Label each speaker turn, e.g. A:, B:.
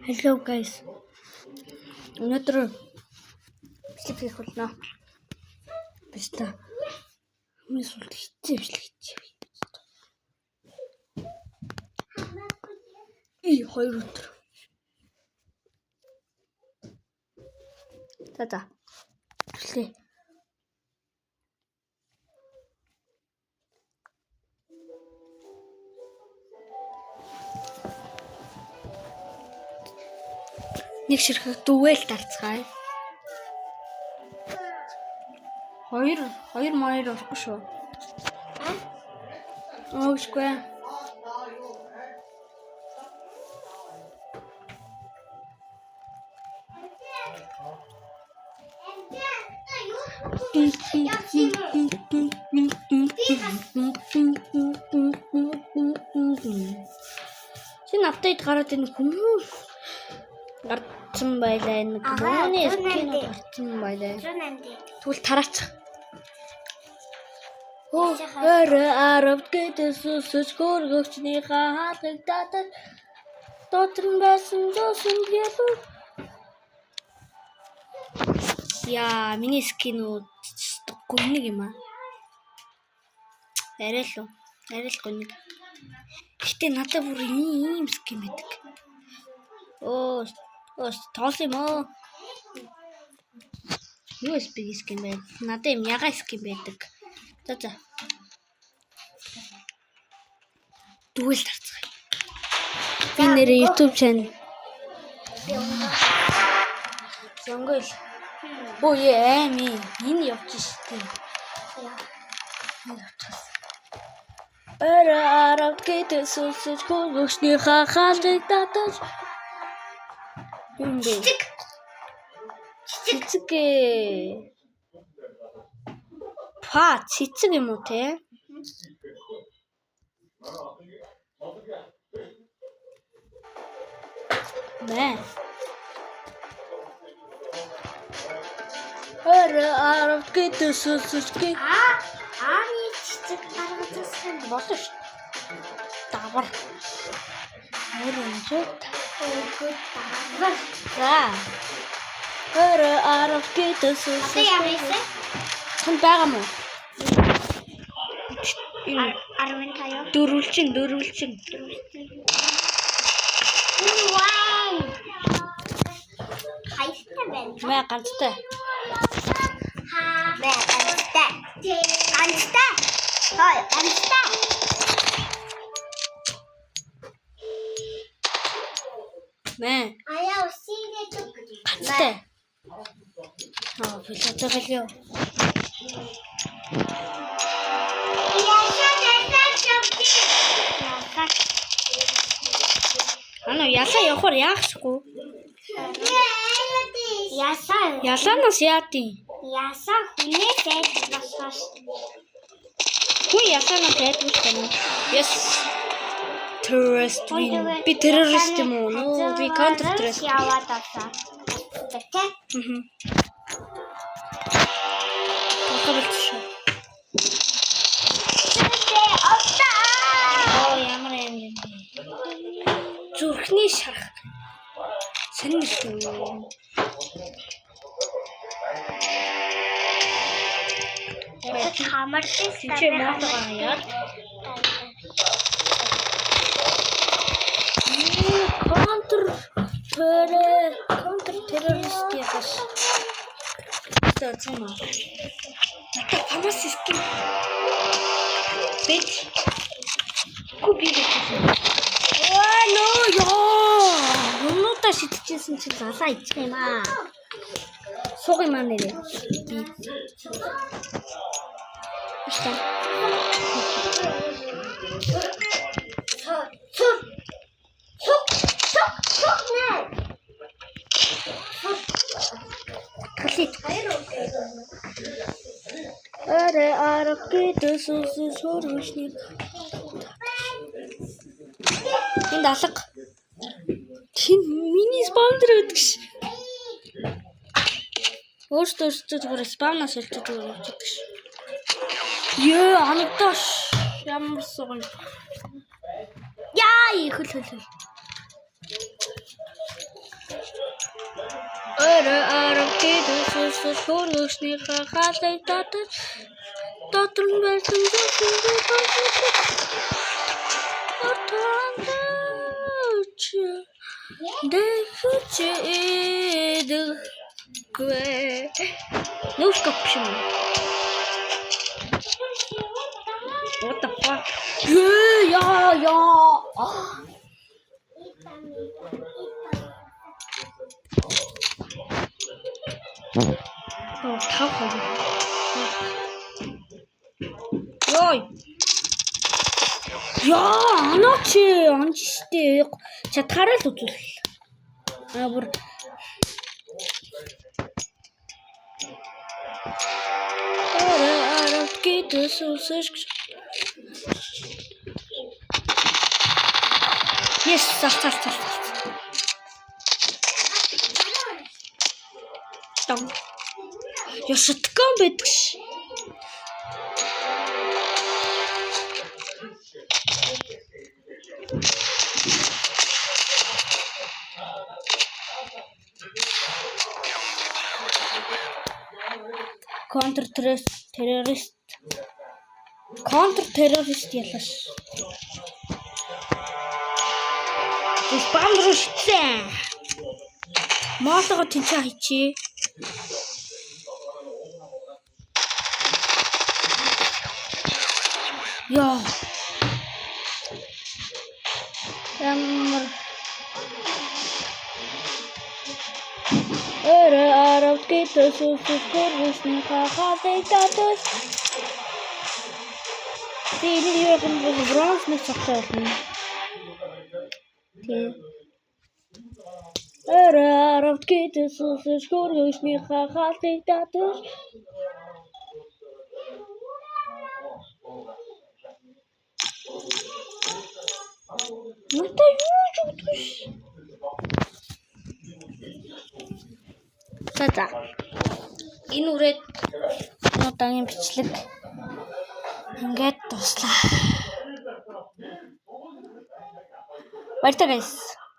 A: Hello guys. Өнөөдөр бичлэг хийх болно. Бичлэг. Хүмүүс бол хэцүү бичлэг хийчих. Хоёр өдөр. За. Бичлэг. Нэг ширхэг дүүгээл талцгаая. Хоёр маяр болохгүй шүү. Өөшгүй. Чин апдейт гараад энэ хүмүүс гарсан байлаа энэ гооны скин гарсан байлаа. Тэгвэл тараачих. Араб гэдээс хөргөчний хаалгыг татаад дотрон байсан зосон гэлүү. Яа, миний скинүүд гүнэг юм аа. Арай л гүнэг. Гэтэ надад бүр ийм скин байдаг. Тоос юм аа. USB скин байд. Надад юм яга скин байдаг. За. Дүүл тарцгаая. Би нэр YouTube channel. Жонгол. Ами энэ явж штий. Араб гэдээс хөргөчний хаалгыг татаж. Юм бэ? Цэцэг. Цэцэг юм уу те? Мэ. Араб гэдээс хөргөчний
B: Ами цэцэг гаргацсан
A: болно ш. Давар. Хөрөнжөд. За. Араб гэдээс
B: ямарсэ?
A: Хэн байгаа мó?
B: Арвин таяа.
A: Дөрвөлчин.
B: Вау! Хайртай байна.
A: Мэ ганцтай.
B: Ганцтай.
A: Мэ.
B: Аяа усигээ зүг.
A: Ганцтай. Билээ. Ясаа явахаар яахшгүй. Ясаанаас яатیں۔
B: Ясаа хүнээс айлбасваш.
A: Хүн ясаанаас айлбасваш. Yes. Terrorist win. Би террорист юм уу? Би counter terrorist.
B: Яваад авсан. Тэ?
A: Тохиолдсон. Ямар юм бэ? Зүрхний шарах. Сонирхолтой.
B: Хамарсан
A: чи мотогоо яа. Counter terrorist яхаш. Тэцэма. Хамас скин. Бич. Купили. Юмнуудаа шидчихсэн чи залаа ичих юм аа. Суг юм аа нэрээ. Аштай. Араб гэдээс хөргөчний. Энэ алга. Тин миний спаунер гэдэг ш. Өөртөө зүгээр спаунаас шилжиж өгдөг ш. Анагдаж. Ямар суган. Яа, хөл. тусал хөргөсний хаалгыг дотор нь байсан No skoption. What the fuck? Yeah. Oh, tough. Yoi. Яа, анчтэй. Чатгараа л үзүүл. Бүр Yes, цаа. Там. Яа, шаткан байдаг ш. Контртеррорист ялаш. Спамруштэй. Маалга тэнцээ хийчи. Яа. Ямар арав гэтэс хөргөсний хаалгыг дотор Тэний юу юм бэ? Бронз нэг цогтой байна. Тэ. Арав гэтэс хөргөсний хаалгыг дотор Мата юу ч За. Энэ үрээд одоогийн бичлэг ингээд дуслаа. Баярлалаа guys.